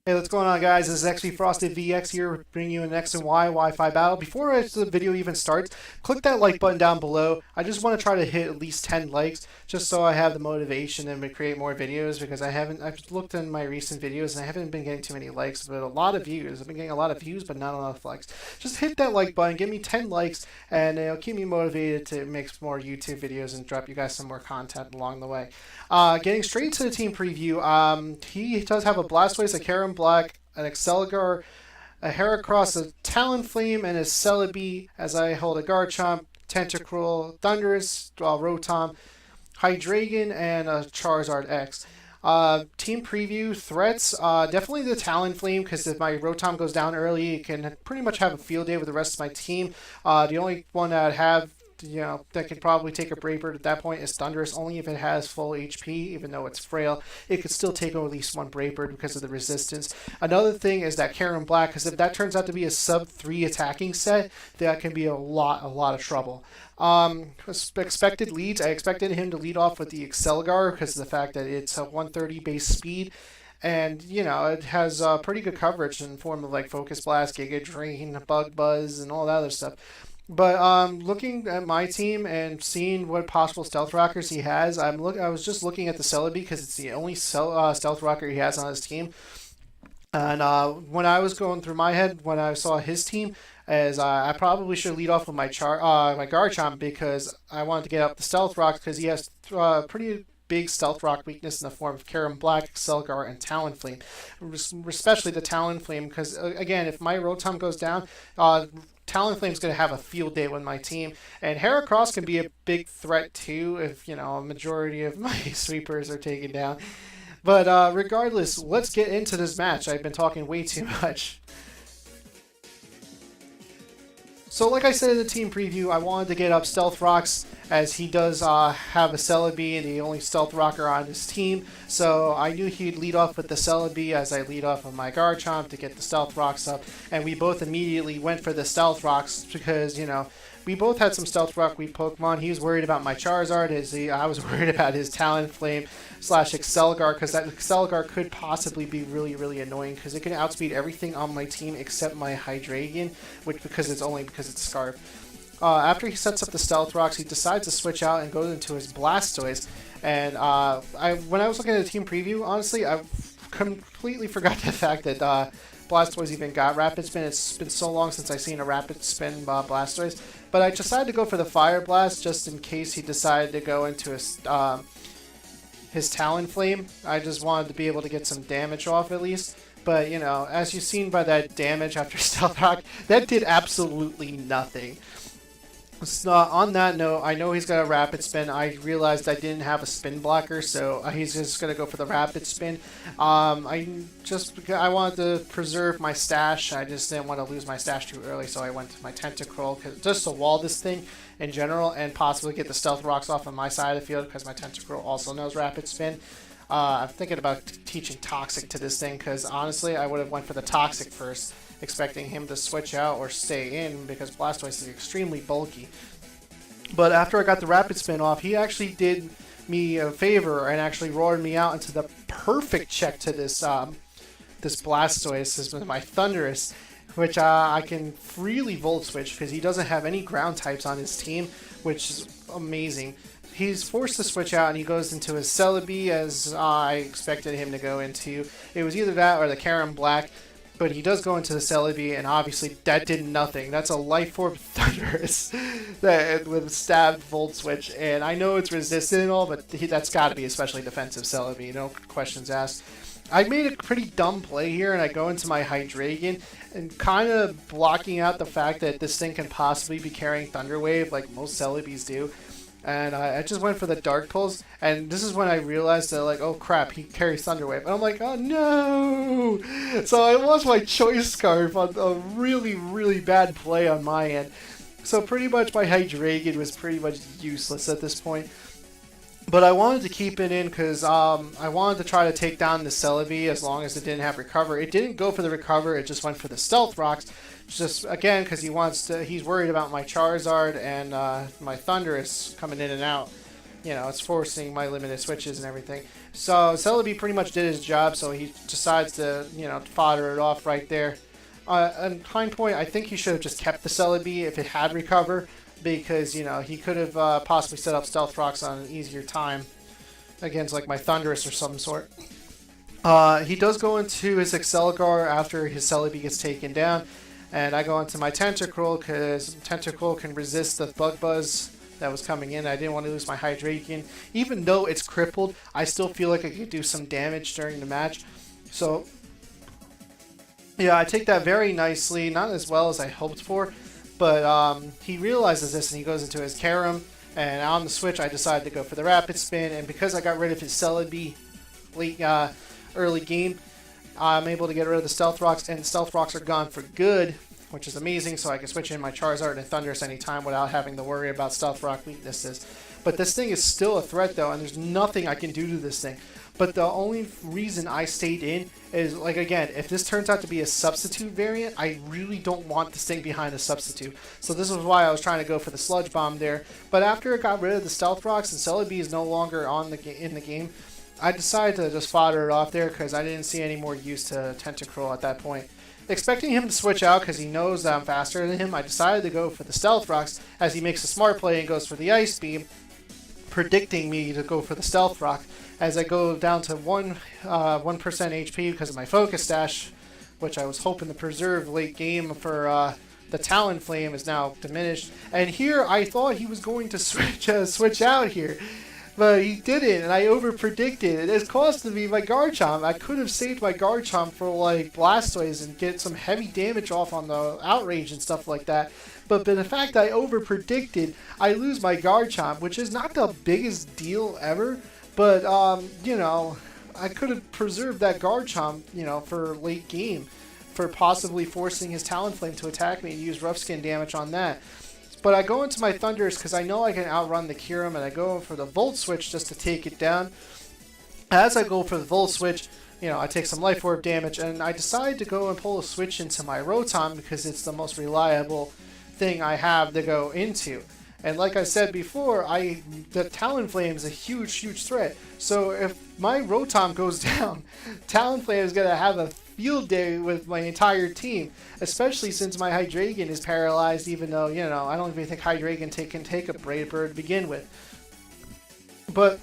Hey, what's going on, guys? This is XP Frosted VX here, bringing you an X and Y Wi-Fi battle. Before the video even starts, click that like button down below. I just want to try to hit at least 10 likes, just so I have the motivation and to create more videos, because I've looked in my recent videos and I haven't been getting too many likes, but a lot of views. I've been getting a lot of views, but not enough likes. Just hit that like button, give me 10 likes, and it'll keep me motivated to make more YouTube videos and drop you guys some more content along the way. Getting straight to the team preview, he does have a Blastoise, a Karen Black, an Excelgar, a Heracross, a Talonflame, and a Celebi as I hold a Garchomp, Tentacruel, Thundurus, Rotom, Hydreigon, and a Charizard X. Team preview threats, definitely the Talonflame, because if my Rotom goes down early, it can pretty much have a field day with the rest of my team. The only one that I'd have that could probably take a Brave Bird at that point is Thundurus, only if it has full HP, even though it's frail. It could still take at least one Brave Bird because of the resistance. Another thing is that Karen Black, because if that turns out to be a sub 3 attacking set, that can be a lot of trouble. Expected leads, I expected him to lead off with the Excelgar because of the fact that it's a 130 base speed. And, it has pretty good coverage in form of like Focus Blast, Giga Drain, Bug Buzz, and all that other stuff. But looking at my team and seeing what possible Stealth Rockers he has, I was just looking at the Celebi because it's the only Stealth Rocker he has on his team. And when I was going through my head, when I saw his team, as I probably should lead off with my my Garchomp, because I wanted to get up the Stealth Rock because he has pretty big Stealth Rock weakness in the form of Karen Black, Excelgar, and Talonflame. Especially the Talonflame, because again, if my Rotom goes down, Talonflame's going to have a field day with my team, and Heracross can be a big threat too if a majority of my sweepers are taken down. But regardless, let's get into this match. I've been talking way too much. So like I said in the team preview, I wanted to get up Stealth Rocks as he does have a Celebi and the only Stealth Rocker on his team. So I knew he'd lead off with the Celebi as I lead off with my Garchomp to get the Stealth Rocks up. And we both immediately went for the Stealth Rocks because, we both had some Stealth Rock weak Pokemon. He was worried about my Charizard. I was worried about his Talonflame / Excelgar, because that Excelgar could possibly be really annoying because it can outspeed everything on my team except my Hydreigon, because it's Scarf. After he sets up the Stealth Rocks, he decides to switch out and goes into his Blastoise. And when I was looking at the team preview, honestly, I completely forgot the fact that Blastoise even got Rapid Spin. It's been so long since I've seen a Rapid Spin Blastoise. But I decided to go for the Fire Blast just in case he decided to go into his Talonflame. I just wanted to be able to get some damage off at least. But, as you've seen by that damage after Stealth Rock, that did absolutely nothing. So, on that note, I know he's got a Rapid Spin. I realized I didn't have a Spin Blocker, so he's just going to go for the Rapid Spin. I wanted to preserve my stash. I just didn't want to lose my stash too early, so I went to my Tentacruel just to wall this thing in general and possibly get the Stealth Rocks off on my side of the field because my Tentacruel also knows Rapid Spin. I'm thinking about teaching Toxic to this thing because honestly, I would have went for the Toxic first, expecting him to switch out or stay in because Blastoise is extremely bulky. But after I got the Rapid Spin off, he actually did me a favor and actually roared me out into the perfect check to this Blastoise. This is my Thundurus, which I can freely Volt Switch because he doesn't have any ground types on his team, which is amazing. He's forced to switch out and he goes into his Celebi as I expected him to go into. It was either that or the Karen Black, but he does go into the Celebi, and obviously that did nothing. That's a Life Orb Thundurus with Stab Volt Switch, and I know it's resistant and all, but that's got to be especially defensive Celebi, no questions asked. I made a pretty dumb play here, and I go into my Hydreigon, and kind of blocking out the fact that this thing can possibly be carrying Thunder Wave like most Celebis do. And I just went for the Dark Pulse, and this is when I realized that, like, oh crap, he carries Thunder Wave. And I'm like, oh no! So I lost my Choice Scarf on a really bad play on my end. So pretty much my Hydreigon was pretty much useless at this point. But I wanted to keep it in because I wanted to try to take down the Celebi as long as it didn't have Recover. It didn't go for the Recover, it just went for the Stealth Rocks. Just, again, because he's worried about my Charizard and my Thundurus coming in and out. you know, it's forcing my limited switches and everything. So Celebi pretty much did his job, so he decides to, you know, fodder it off right there. On hindpoint, I think he should have just kept the Celebi if it had recover, because, you know, he could have possibly set up Stealth Rocks on an easier time against, like, my Thunderous or some sort. He does go into his Excelgar after his Celebi gets taken down, and I go into my Tentacruel because Tentacruel can resist the Bug Buzz that was coming in. I didn't want to lose my Hydreigon. Even though it's crippled, I still feel like I could do some damage during the match. So, yeah, I take that very nicely. Not as well as I hoped for, but he realizes this and he goes into his Karam. And on the switch, I decided to go for the Rapid Spin. And because I got rid of his Celebi late early game, I'm able to get rid of the Stealth Rocks, and the Stealth Rocks are gone for good, which is amazing, so I can switch in my Charizard and Thunderous anytime without having to worry about Stealth Rock weaknesses. But this thing is still a threat, though, and there's nothing I can do to this thing. But the only reason I stayed in is, like, again, if this turns out to be a substitute variant, I really don't want this thing behind a substitute. So this was why I was trying to go for the Sludge Bomb there. But after it got rid of the Stealth Rocks and Celebi is no longer in the game, I decided to just fodder it off there because I didn't see any more use to Tentacruel at that point. Expecting him to switch out because he knows that I'm faster than him, I decided to go for the Stealth Rocks as he makes a smart play and goes for the Ice Beam, predicting me to go for the Stealth Rock as I go down to 1% HP because of my Focus Dash, which I was hoping to preserve late game for the Talonflame is now diminished. And here I thought he was going to switch out here. But he didn't, and I over-predicted. It has costed me my Garchomp. I could have saved my Garchomp for, like, Blastoise and get some heavy damage off on the Outrage and stuff like that. But the fact that I over-predicted, I lose my Garchomp, which is not the biggest deal ever. But, you know, I could have preserved that Garchomp, you know, for late game, for possibly forcing his Talonflame to attack me and use Rough Skin damage on that. But I go into my Thunderous because I know I can outrun the Kyurem, and I go for the Volt Switch just to take it down. As I go for the Volt Switch, you know, I take some Life Orb damage, and I decide to go and pull a switch into my Rotom because it's the most reliable thing I have to go into. And like I said before, the Talonflame is a huge, huge threat. So if my Rotom goes down, Talonflame is going to have a field day with my entire team, especially since my Hydreigon is paralyzed, even though, you know, I don't even think Hydreigon can take a Brave Bird to begin with. But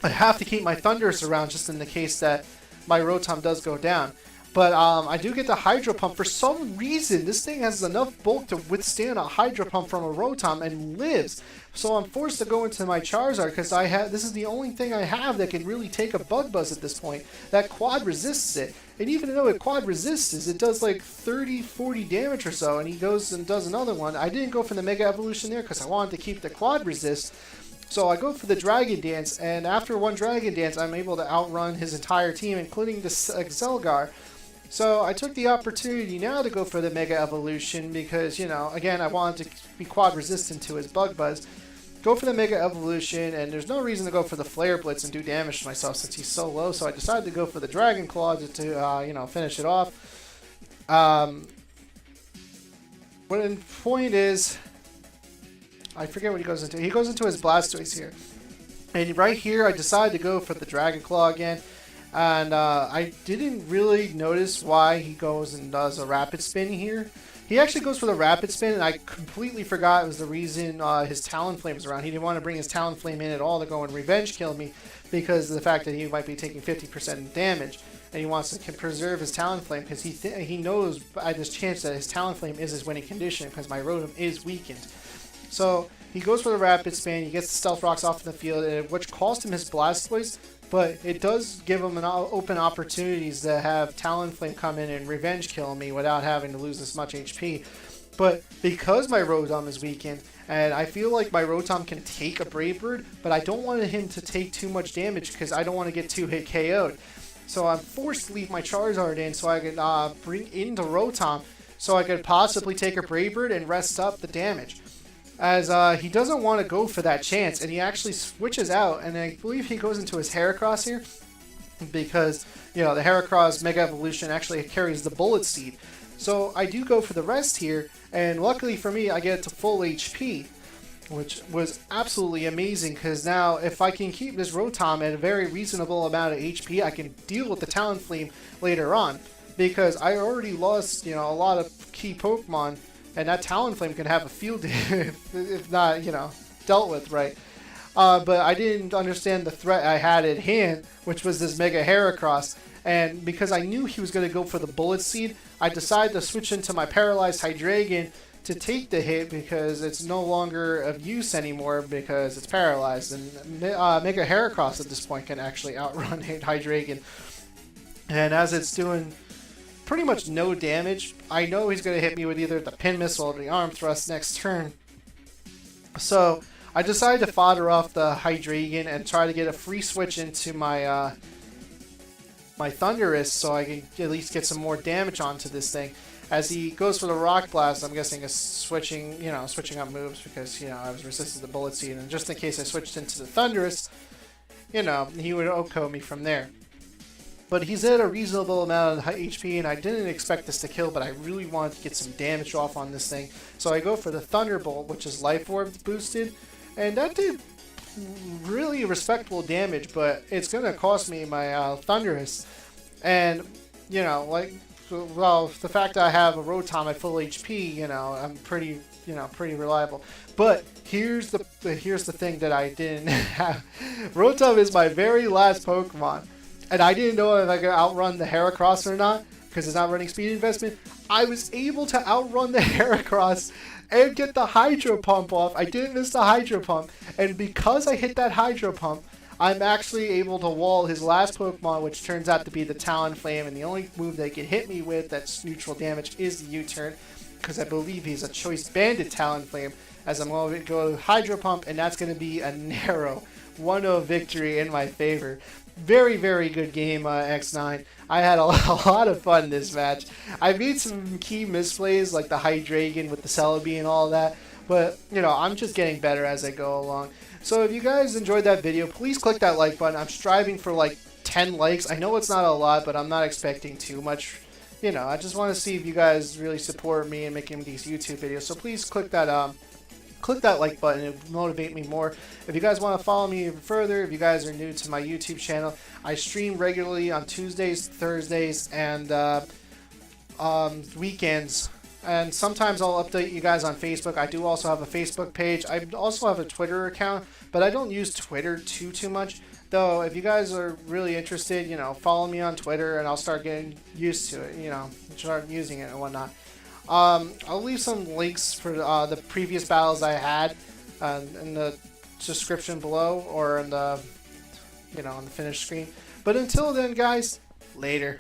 I have to keep my Thunderous around just in the case that my Rotom does go down. But I do get the Hydro Pump. For some reason, this thing has enough bulk to withstand a Hydro Pump from a Rotom and lives. So I'm forced to go into my Charizard because this is the only thing I have that can really take a Bug Buzz at this point. That Quad resists it. And even though it Quad resists it does like 30-40 damage or so, and he goes and does another one. I didn't go for the Mega Evolution there because I wanted to keep the Quad resist. So I go for the Dragon Dance, and after one Dragon Dance, I'm able to outrun his entire team, including the Excelgar. So I took the opportunity now to go for the Mega Evolution because, you know, again, I wanted to be Quad resistant to his Bug Buzz. Go for the Mega Evolution, and there's no reason to go for the Flare Blitz and do damage to myself since he's so low, so I decided to go for the Dragon Claw to you know, finish it off. But the point is, I forget what he goes into. He goes into his Blastoise here. And right here, I decided to go for the Dragon Claw again. And I didn't really notice why he goes and does a Rapid Spin here. He actually goes for the Rapid Spin, and I completely forgot it was the reason his Talonflame was around. He didn't want to bring his Talonflame in at all to go and Revenge Kill me because of the fact that he might be taking 50% damage. And he wants to preserve his Talonflame because he knows by this chance that his Talonflame is his winning condition because my Rotom is weakened. So he goes for the Rapid Spin, he gets the Stealth Rocks off the field, which cost him his Blastoise, but it does give him an open opportunities to have Talonflame come in and Revenge Kill me without having to lose this much HP. But because my Rotom is weakened, and I feel like my Rotom can take a Brave Bird, but I don't want him to take too much damage because I don't want to get 2-hit KO'd. So I'm forced to leave my Charizard in so I can bring in the Rotom so I could possibly take a Brave Bird and rest up the damage. As he doesn't want to go for that chance, and he actually switches out, and I believe he goes into his Heracross here, because, you know, the Heracross Mega Evolution actually carries the Bullet Seed. So I do go for the rest here, and luckily for me, I get to full HP. which was absolutely amazing, because now if I can keep this Rotom at a very reasonable amount of HP, I can deal with the Talonflame later on, because I already lost, you know, a lot of key Pokemon, and that Talonflame can have a field day if not, you know, dealt with right. But I didn't understand the threat I had at hand, which was this Mega Heracross, and because I knew he was going to go for the Bullet Seed, I decided to switch into my Paralyzed Hydreigon to take the hit, because it's no longer of use anymore because it's paralyzed, and Mega Heracross at this point can actually outrun Hydreigon. And as it's doing pretty much no damage, I know he's going to hit me with either the Pin Missile or the Arm Thrust next turn. So I decided to fodder off the Hydreigon and try to get a free switch into my my Thundurus, so I can at least get some more damage onto this thing. As he goes for the Rock Blast, I'm guessing is switching up moves, because, you know, I was resisted the Bullet Seed, and just in case I switched into the Thundurus, you know, he would OHKO me from there. But he's at a reasonable amount of HP, and I didn't expect this to kill, but I really wanted to get some damage off on this thing. So I go for the Thunderbolt, which is Life Orb boosted, and that did really respectable damage, but it's going to cost me my Thundurus. And, you know, like, well, the fact that I have a Rotom at full HP, you know, I'm pretty reliable. But here's the thing that I didn't have. Rotom is my very last Pokemon, and I didn't know if I could outrun the Heracross or not, because it's not running speed investment. I was able to outrun the Heracross and get the Hydro Pump off. I didn't miss the Hydro Pump, and because I hit that Hydro Pump, I'm actually able to wall his last Pokemon, which turns out to be the Talonflame, and the only move they can hit me with that's neutral damage is the U-turn, because I believe he's a Choice Banded Talonflame, as I'm going to go Hydro Pump, and that's going to be a narrow 1-0 victory in my favor. Very, very good game, X9. I had a lot of fun in this match. I made some key misplays, like the Hydreigon with the Celebi and all that, but, you know, I'm just getting better as I go along. So if you guys enjoyed that video, please click that like button. I'm striving for like 10 likes. I know it's not a lot, but I'm not expecting too much. You know, I just want to see if you guys really support me in making these YouTube videos. So please click that like button. It will motivate me more. If you guys want to follow me even further, if you guys are new to my YouTube channel, I stream regularly on Tuesdays, Thursdays, and weekends. And sometimes I'll update you guys on Facebook. I do also have a Facebook page. I also have a Twitter account, but I don't use Twitter too much. Though, if you guys are really interested, you know, follow me on Twitter, and I'll start getting used to it, you know, start using it and whatnot. I'll leave some links for the previous battles I had in the description below, or in the, you know, on the finished screen. But until then, guys, later.